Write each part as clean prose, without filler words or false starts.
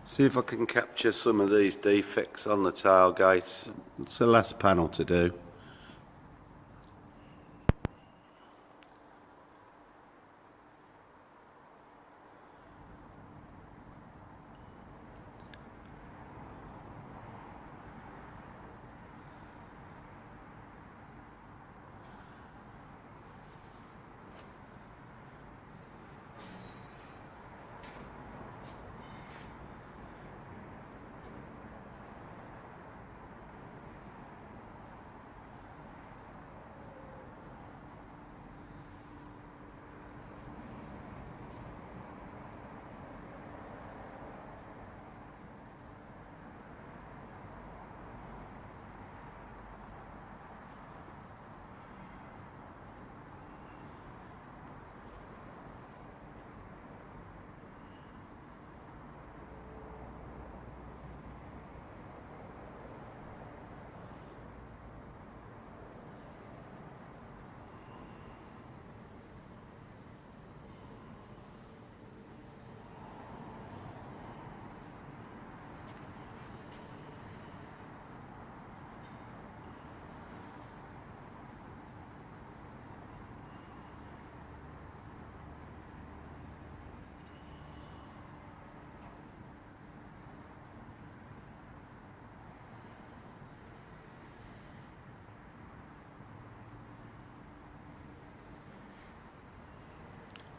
See if I can capture some of these defects on the tailgate. It's the last panel to do.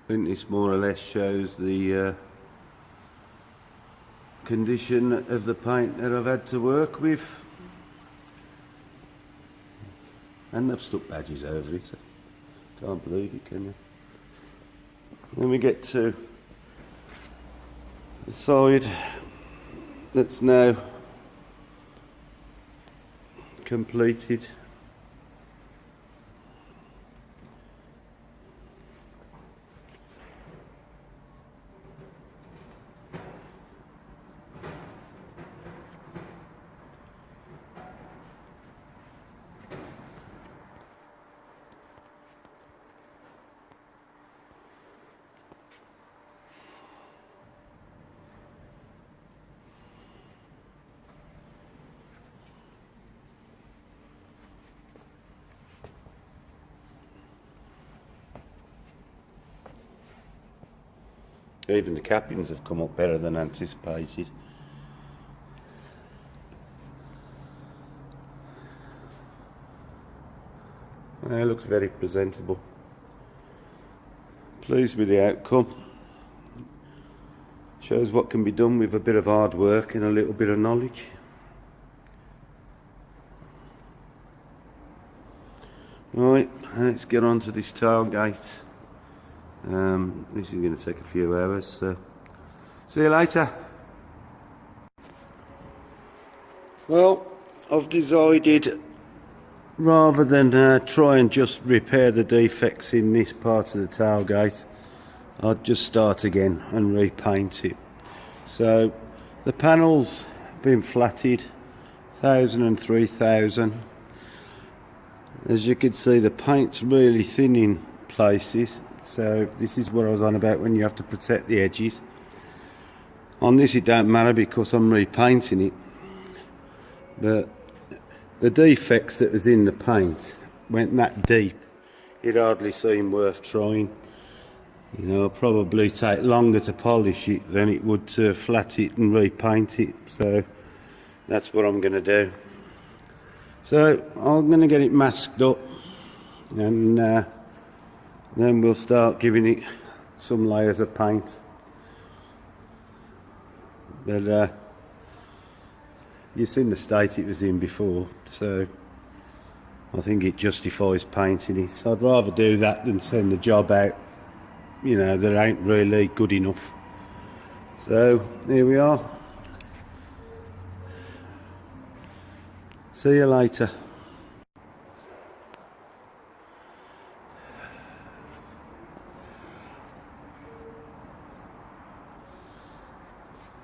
I think this more or less shows the condition of the paint that I've had to work with, and they've stuck badges over it. Can't believe it, can you? Then we get to the side that's now completed. Even the cappings have come up better than anticipated. It looks very presentable. Pleased with the outcome. Shows what can be done with a bit of hard work and a little bit of knowledge. Right, let's get on to this tailgate. This is going to take a few hours, so see you later. Well, I've decided, rather than try and just repair the defects in this part of the tailgate, I'd just start again and repaint it. So the panels have been flatted, 1000 and 3000. As you can see, the paint's really thin in places. So this is what I was on about, when you have to protect the edges. On this it don't matter because I'm repainting it, but the defects that was in the paint went that deep, it hardly seemed worth trying. You know, it'll probably take longer to polish it than it would to flat it and repaint it. So that's what I'm going to do. So I'm going to get it masked up, and then we'll start giving it some layers of paint. But you've seen the state it was in before, so I think it justifies painting it. So I'd rather do that than send the job out, you know, that ain't really good enough. So here we are. See you later.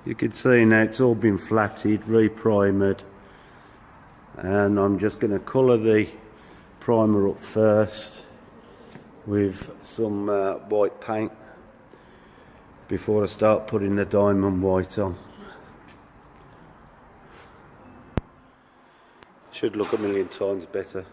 You can see now it's all been flatted, re-primered, and I'm just going to colour the primer up first with some white paint before I start putting the diamond white on. Should look a million times better.